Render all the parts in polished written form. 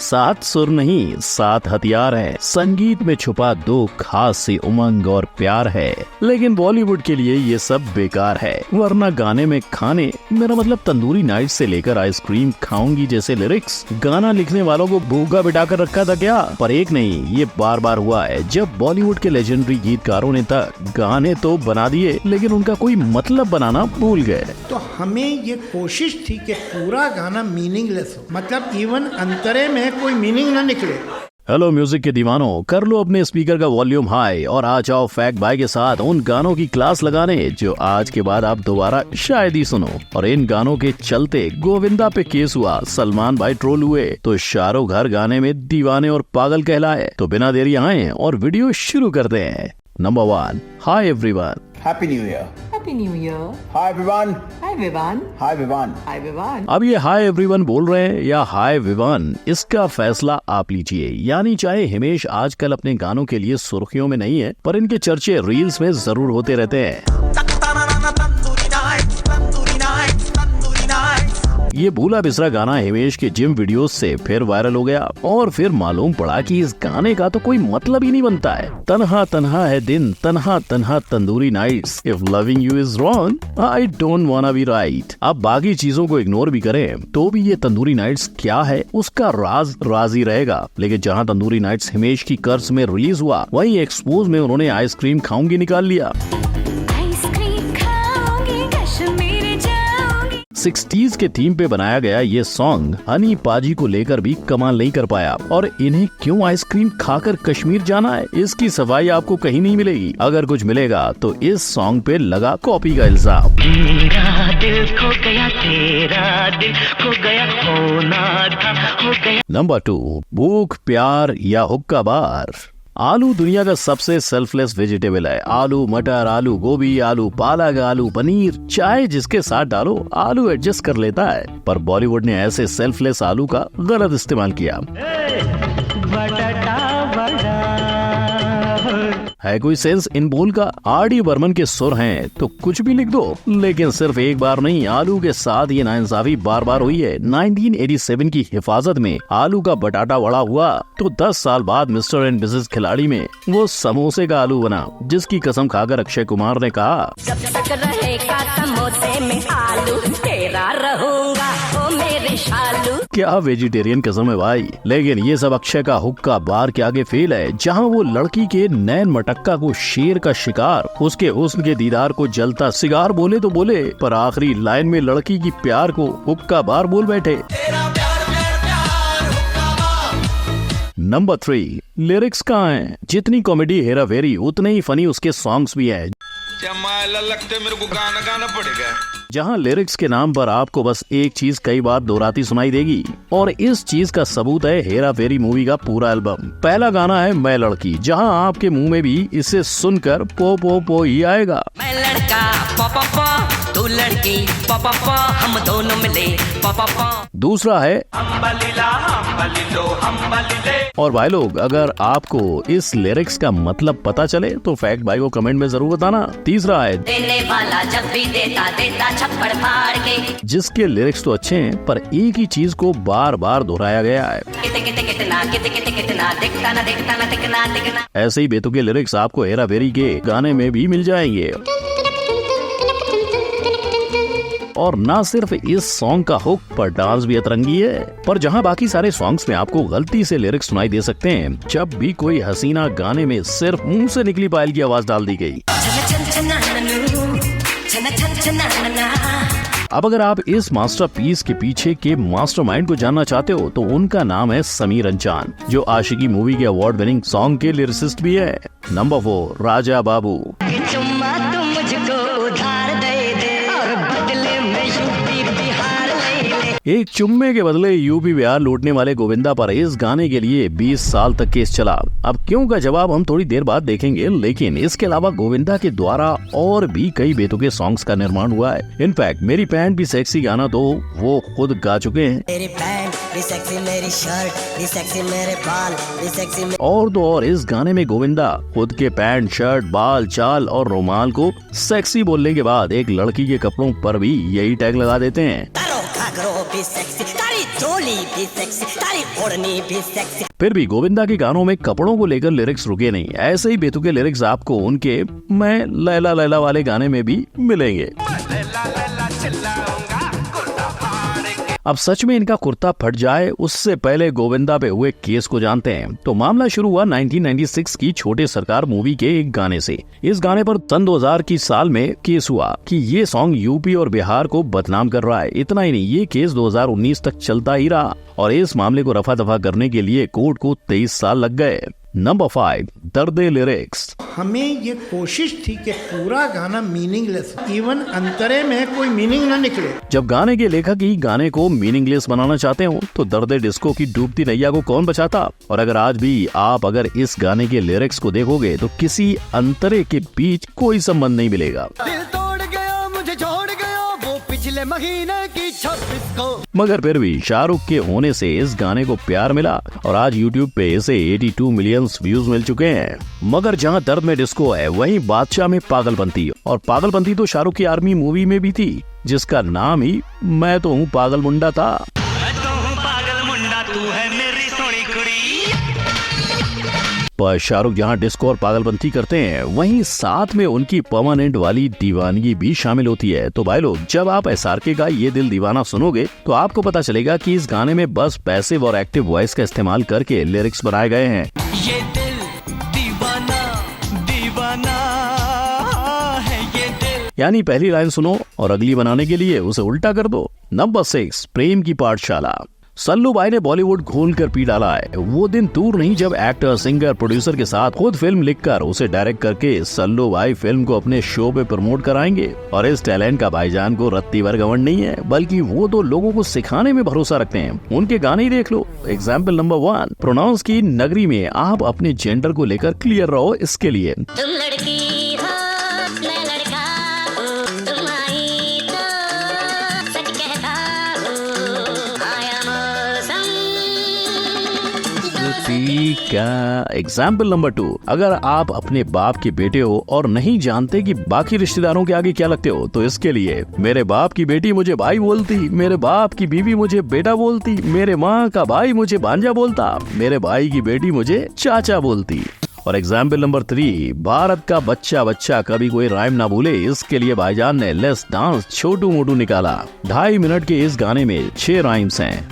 सात सुर नहीं 7 हथियार है। संगीत में छुपा 2 खास सी उमंग और प्यार है। लेकिन बॉलीवुड के लिए ये सब बेकार है, वरना गाने में खाने, मेरा मतलब तंदूरी नाइट से लेकर आइसक्रीम खाऊंगी जैसे लिरिक्स गाना लिखने वालों को भूखा बिठा कर रखा था क्या? पर एक नहीं, ये बार बार हुआ है जब बॉलीवुड के लेजेंडरी गीतकारों ने तक गाने तो बना दिए लेकिन उनका कोई मतलब बनाना भूल गए। तो हमें ये कोशिश थी कि पूरा गाना मीनिंगलेस हो, मतलब इवन अंतरे में कोई मीनिंग ना निकले। हेलो म्यूजिक के दीवानों, कर लो अपने स्पीकर का वॉल्यूम हाई और आ जाओ फैक्ट भाई के साथ उन गानों की क्लास लगाने जो आज के बाद आप दोबारा शायद ही सुनो। और इन गानों के चलते गोविंदा पे केस हुआ, सलमान भाई ट्रोल हुए, तो शाहरुख हर गाने में दीवाने और पागल कहलाए। तो बिना देरी आए और वीडियो शुरू करते हैं। Number 1, hi everyone, happy new year. Happy New Year. Hi everyone. Hi Vivan. Hi everyone. Hi Vivan. अब ये हाय एवरीवन बोल रहे हैं या हाय विवान, इसका फैसला आप लीजिए। यानी चाहे हिमेश आजकल अपने गानों के लिए सुर्खियों में नहीं है, पर इनके चर्चे रील्स में जरूर होते रहते हैं। ये भूला बिसरा गाना हिमेश के जिम वीडियोस से फिर वायरल हो गया और फिर मालूम पड़ा कि इस गाने का तो कोई मतलब ही नहीं बनता है। तन्हा तन्हा है दिन, तन्हा तन्हा tandoori nights, if loving you is wrong I don't wanna be right. अब बाकी चीजों को इग्नोर भी करें तो भी ये तंदूरी नाइट्स क्या है उसका राज ही रहेगा। लेकिन जहाँ तंदूरी नाइट्स हिमेश की कर्ज में रिलीज हुआ, वहीं एक्सपोज में उन्होंने आइसक्रीम खाऊंगी निकाल लिया। 60s के थीम पे बनाया गया ये सॉन्ग हनी पाजी को लेकर भी कमाल नहीं कर पाया। और इन्हें क्यों आइसक्रीम खाकर कश्मीर जाना है, इसकी सफाई आपको कहीं नहीं मिलेगी। अगर कुछ मिलेगा तो इस सॉन्ग पे लगा कॉपी का इल्जाम। नंबर 2, भूख प्यार या हुक्का बार। आलू दुनिया का सबसे सेल्फलेस वेजिटेबल है। आलू मटर, आलू गोभी, आलू पालक, आलू पनीर, चाहे जिसके साथ डालो आलू एडजस्ट कर लेता है। पर बॉलीवुड ने ऐसे सेल्फलेस आलू का गलत इस्तेमाल किया। है कोई सेंस इन बोल का? R.D. बर्मन के सुर हैं तो कुछ भी लिख दो, लेकिन सिर्फ एक बार नहीं, आलू के साथ ये नाइंसाफी बार बार हुई है। 1987 की हिफाजत में आलू का बटाटा वड़ा हुआ तो 10 साल बाद मिस्टर एंड मिसेस खिलाड़ी में वो समोसे का आलू बना, जिसकी कसम खाकर अक्षय कुमार ने कहा, जब तक रहेगा समोसे में आलू तेरा रहूंगा ओ मेरे शालू। क्या वेजिटेरियन कसम है भाई। लेकिन ये सब अक्षय का हुक्का बार के आगे फेल है, जहाँ वो लड़की के नैन मटक्का को शेर का शिकार, उसके हुस्न के दीदार को जलता सिगार बोले तो बोले, पर आखिरी लाइन में लड़की की प्यार को हुक्का बार बोल बैठे। नंबर 3, लिरिक्स कहाँ हैं? जितनी कॉमेडी हेरा फेरी उतने ही फनी उसके सॉन्ग्स भी हैं। लगते मेरे को गाना गाना पड़ेगा। जहाँ लिरिक्स के नाम पर आपको बस एक चीज कई बार दोहराती सुनाई देगी, और इस चीज का सबूत है हेरा फेरी मूवी का पूरा एल्बम। पहला गाना है मैं लड़की, जहाँ आपके मुंह में भी इसे सुनकर पो पो पो ही आएगा। मैं लड़का पो पो पो, तू लड़की पो पो पो, हम दोनों मिले पो पो पो। दूसरा है और भाई लोग, अगर आपको इस लिरिक्स का मतलब पता चले तो फैक्ट भाई को कमेंट में जरूर बताना। तीसरा है देने वाला जब भी देता देता छप्पड़ फाड़ के, जिसके लिरिक्स तो अच्छे हैं पर एक ही चीज को बार बार दोहराया गया है। कितना दिखता ना दिखता ना दिखना दिखना। ऐसे ही बेतुके लिरिक्स आपको हेरा फेरी के गाने में भी मिल जाएंगे। और ना सिर्फ इस सॉन्ग का हुक पर डांस भी अतरंगी है, पर जहां बाकी सारे सॉन्ग्स में आपको गलती से लिरिक्स सुनाई दे सकते हैं, जब भी कोई हसीना गाने में सिर्फ मुंह से निकली पायल की आवाज डाल दी गई। अब अगर आप इस मास्टरपीस के पीछे के मास्टरमाइंड को जानना चाहते हो तो उनका नाम है समीर अंचान, जो आशिकी मूवी के अवार्ड विनिंग सॉन्ग के लिरिसिस्ट भी है। नंबर 4, राजा बाबू। एक चुम्मे के बदले यूपी बिहार लूटने वाले गोविंदा पर इस गाने के लिए 20 साल तक केस चला। अब क्यों का जवाब हम थोड़ी देर बाद देखेंगे, लेकिन इसके अलावा गोविंदा के द्वारा और भी कई बेतुके सॉन्ग्स का निर्माण हुआ है। इनफैक्ट मेरी पैंट भी सेक्सी गाना तो वो खुद गा चुके हैं। मेरी पैंट भी सेक्सी, मेरी शर्ट भी सेक्सी, मेरे बाल भी सेक्सी। और तो और इस गाने में गोविंदा खुद के पैंट, शर्ट, बाल, चाल और रुमाल को सेक्सी बोलने के बाद एक लड़की के कपड़ों पर भी यही टैग लगा देते हैं। घाघरो भी सेक्सी, तारी चोली भी सेक्सी, तारी ओढ़नी भी सेक्सी। फिर भी गोविंदा के गानों में कपड़ों को लेकर लिरिक्स रुके नहीं। ऐसे ही बेतुके लिरिक्स आपको उनके मैं लैला लैला वाले गाने में भी मिलेंगे। अब सच में इनका कुर्ता फट जाए उससे पहले गोविंदा पे हुए केस को जानते हैं। तो मामला शुरू हुआ 1996 की छोटे सरकार मूवी के एक गाने से। इस गाने पर सन 2000 की साल में केस हुआ कि ये सॉन्ग यूपी और बिहार को बदनाम कर रहा है। इतना ही नहीं, ये केस 2019 तक चलता ही रहा और इस मामले को रफा दफा करने के लिए कोर्ट को 23 साल लग गए। नंबर 5, दर्दे लिरिक्स। हमें ये कोशिश थी कि पूरा गाना मीनिंगलेस हो, इवन अंतरे में कोई मीनिंग ना निकले। जब गाने के लेखक ही गाने को मीनिंगलेस बनाना चाहते हो तो दर्दे डिस्को की डूबती नैया को कौन बचाता। और अगर आज भी आप अगर इस गाने के लिरिक्स को देखोगे तो किसी अंतरे के बीच कोई संबंध नहीं मिलेगा। दिल तोड़ गया मुझे छोड़ गया वो पिछले महीने की 26 को। मगर फिर भी शाहरुख के होने से इस गाने को प्यार मिला और आज YouTube पे इसे 82 मिलियन व्यूज मिल चुके हैं। मगर जहाँ दर्द में डिस्को है वहीं बादशाह में पागलपंती, और पागलपंती तो शाहरुख की आर्मी मूवी में भी थी जिसका नाम ही मैं तो हूँ पागल मुंडा था। पर शाहरुख जहां डिस्को और पागलपंती करते हैं वहीं साथ में उनकी परमानेंट वाली दीवानगी भी शामिल होती है। तो भाई लोग, जब आप SRK का ये दिल दीवाना सुनोगे तो आपको पता चलेगा कि इस गाने में बस पैसिव और एक्टिव वॉइस का इस्तेमाल करके लिरिक्स बनाए गए हैं। ये दिल दीवाना दीवाना है ये दिल। यानी पहली लाइन सुनो और अगली बनाने के लिए उसे उल्टा कर दो। नंबर 6, प्रेम की पाठशाला। सल्लू भाई ने बॉलीवुड खोल कर पी डाला है। वो दिन दूर नहीं जब एक्टर, सिंगर, प्रोड्यूसर के साथ खुद फिल्म लिखकर उसे डायरेक्ट करके सल्लू भाई फिल्म को अपने शो पे प्रमोट कराएंगे। और इस टैलेंट का भाईजान को रत्ती भर घमंड नहीं है, बल्कि वो तो लोगों को सिखाने में भरोसा रखते हैं। उनके गाने ही देख लो। एग्जाम्पल नंबर 1, प्रोनाउंस की नगरी में आप अपने जेंडर को लेकर क्लियर रहो। इसके लिए तुम लड़की हो मैं लड़का हूँ, तुम आई तो सच कहता हूँ, आया मौसम। का एग्जाम्पल नंबर 2, अगर आप अपने बाप के बेटे हो और नहीं जानते कि बाकी रिश्तेदारों के आगे क्या लगते हो तो इसके लिए मेरे बाप की बेटी मुझे भाई बोलती, मेरे बाप की बीवी मुझे बेटा बोलती, मेरे माँ का भाई मुझे भांजा बोलता, मेरे भाई की बेटी मुझे चाचा बोलती। और एग्जाम्पल नंबर 3, भारत का बच्चा बच्चा कभी कोई राइम ना भूले। इसके लिए भाईजान ने लेट्स डांस छोटू मोटू निकाला। 2.5 मिनट के इस गाने में 6 राइम्स हैं।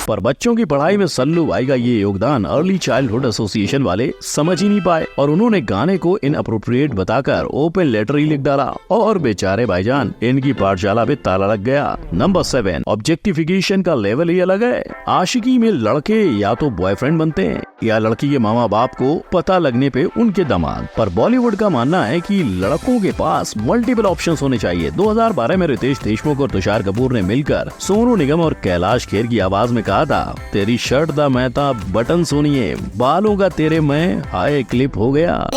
पर बच्चों की पढ़ाई में सल्लू भाई का ये योगदान अर्ली चाइल्डहुड एसोसिएशन वाले समझ ही नहीं पाए और उन्होंने गाने को इनअप्रोप्रिएट बताकर ओपन लेटर ही लिख डाला और बेचारे भाईजान इनकी पाठशाला पे ताला लग गया। नंबर 7, ऑब्जेक्टिफिकेशन का लेवल ही अलग है। आशिकी में लड़के या तो बॉयफ्रेंड बनते हैं या लड़की के मामा बाप को पता लगने पे उनके दामाद। पर बॉलीवुड का मानना है कि लड़कों के पास मल्टीपल ऑप्शंस होने चाहिए। 2012 में रितेश देशमुख और तुषार कपूर ने मिलकर सोनू निगम और कैलाश खेर की आवाज में कहा था, तेरी शर्ट दा मैं था बटन सुनिए, बालों का तेरे में हाई क्लिप हो गया।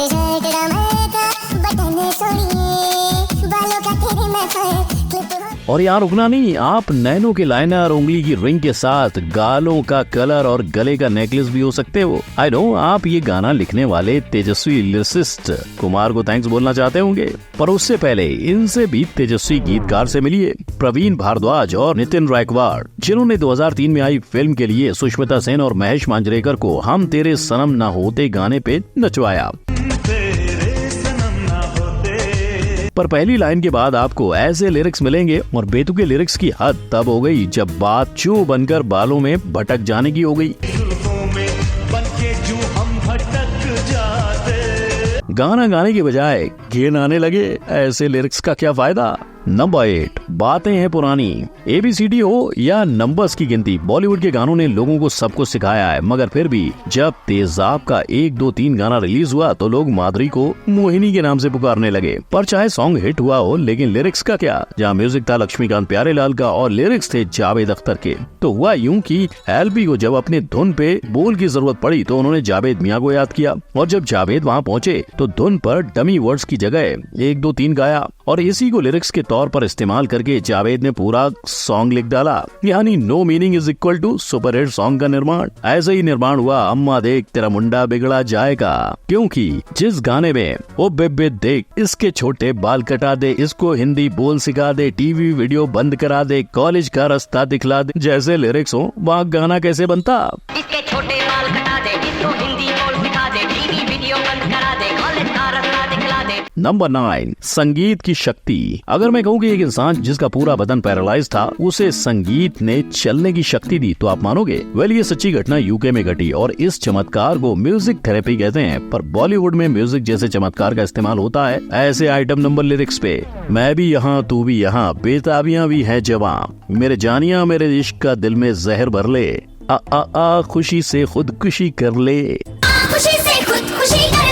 और यहाँ रुकना नहीं, आप नैनो के लाइनर, उंगली की रिंग के साथ गालों का कलर और गले का नेकलेस भी हो सकते हो। आई नो आप ये गाना लिखने वाले तेजस्वी लिरिसिस्ट कुमार को थैंक्स बोलना चाहते होंगे, पर उससे पहले इनसे भी तेजस्वी गीतकार से मिलिए, प्रवीण भारद्वाज और नितिन रायकवाड़, जिन्होंने 2003 में आई फिल्म के लिए सुष्मिता सेन और महेश मांजरेकर को हम तेरे सनम ना होते गाने पे नचवाया। पर पहली लाइन के बाद आपको ऐसे लिरिक्स मिलेंगे और बेतुके लिरिक्स की हद तब हो गई जब बात चू बनकर बालों में भटक जाने की हो गई। गाना गाने के बजाय घेन आने लगे, ऐसे लिरिक्स का क्या फायदा। नंबर 8, बातें हैं पुरानी। ABCD हो या नंबर्स की गिनती, बॉलीवुड के गानों ने लोगों को सब कुछ सिखाया है। मगर फिर भी जब तेजाब का 1, 2, 3 गाना रिलीज हुआ तो लोग माधुरी को मोहिनी के नाम से पुकारने लगे। पर चाहे सॉन्ग हिट हुआ हो, लेकिन लिरिक्स का क्या। जहाँ म्यूजिक था लक्ष्मीकांत प्यारेलाल का और लिरिक्स थे जावेद अख्तर के। तो हुआ यूं कि LP को जब अपने धुन पे बोल की जरूरत पड़ी तो उन्होंने जावेद मियां को याद किया और जब जावेद वहाँ पहुँचे तो धुन पर डमी वर्ड्स की जगह 1, 2, 3 गाया और इसी को लिरिक्स के तौर पर इस्तेमाल करके जावेद ने पूरा सॉन्ग लिख डाला, यानी no meaning is equal to superhit song का निर्माण। ऐसे ही निर्माण हुआ अम्मा देख तेरा मुंडा बिगड़ा जाएगा, क्योंकि जिस गाने में ओ बेबे देख इसके छोटे बाल कटा दे, इसको हिंदी बोल सिखा दे, टीवी वीडियो बंद करा दे, कॉलेज का रास्ता दिखला दे जैसे लिरिक्स हो, वहाँ गाना कैसे बनता। इसके छोटे बाल कटा दे, इसको हिंदी बोल सिखा दे, टीवी वीडियो बंद करा दे, कॉलेज का रास्ता दिखला दे। नंबर 9, संगीत की शक्ति। अगर मैं कहूँ कि एक इंसान जिसका पूरा बदन पैरालाइज था उसे संगीत ने चलने की शक्ति दी तो आप मानोगे? वेल, ये सच्ची घटना यूके में घटी और इस चमत्कार को म्यूजिक थेरेपी कहते हैं। पर बॉलीवुड में म्यूजिक जैसे चमत्कार का इस्तेमाल होता है ऐसे आइटम नंबर लिरिक्स पे। मैं भी यहाँ तू भी यहाँ, बेताबियां भी है जवां, मेरे जानिया मेरे इश्क का दिल में जहर भर ले, आ आ आ खुशी से खुदकुशी कर ले। खुशी से खुदकुशी कर ले।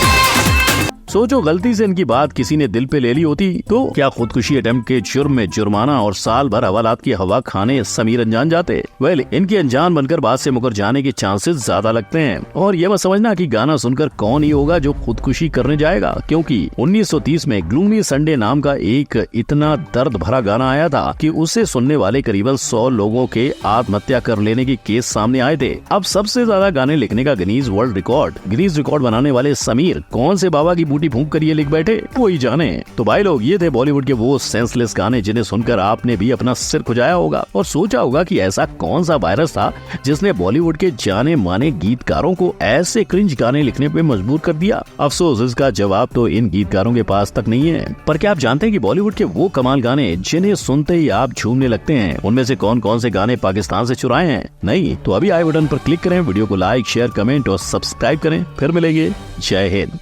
सोचो गलती से इनकी बात किसी ने दिल पे ले ली होती तो क्या खुदकुशी अटेम्प्ट के जुर्म में जुर्माना और साल भर हवालात की हवा खाने समीर अनजान जाते? वेल, इनके अनजान बनकर बात से मुकर जाने के चांसेस ज्यादा लगते हैं। और ये मत समझना कि गाना सुनकर कौन ही होगा जो खुदकुशी करने जाएगा, क्योंकि 1930 में ग्लूमी संडे नाम का एक इतना दर्द भरा गाना आया था कि उसे सुनने वाले करीबन 100 लोगों के आत्महत्या कर लेने के केस सामने आए थे। अब सबसे ज्यादा गाने लिखने का गिनीज वर्ल्ड रिकॉर्ड बनाने वाले समीर कौन से बाबा की बूटी फूंक कर ये लिख बैठे, वो ही जाने। तो भाई लोग, ये थे बॉलीवुड के वो सेंसलेस गाने जिन्हें सुनकर आपने भी अपना सिर खुजाया होगा और सोचा होगा कि ऐसा कौन सा वायरस था जिसने बॉलीवुड के जाने माने गीतकारों को ऐसे क्रिंज गाने लिखने पे मजबूर कर दिया। अफसोस, इसका जवाब तो इन गीतकारों के पास तक नहीं है। पर क्या आप जानते हैं कि बॉलीवुड के वो कमाल गाने जिन्हें सुनते ही आप झूमने लगते हैं, उनमें से कौन कौन से गाने पाकिस्तान से चुराए हैं? नहीं तो अभी आई बटन पर क्लिक करें, वीडियो को लाइक शेयर कमेंट और सब्सक्राइब करें। फिर मिलेंगे। जय हिंद।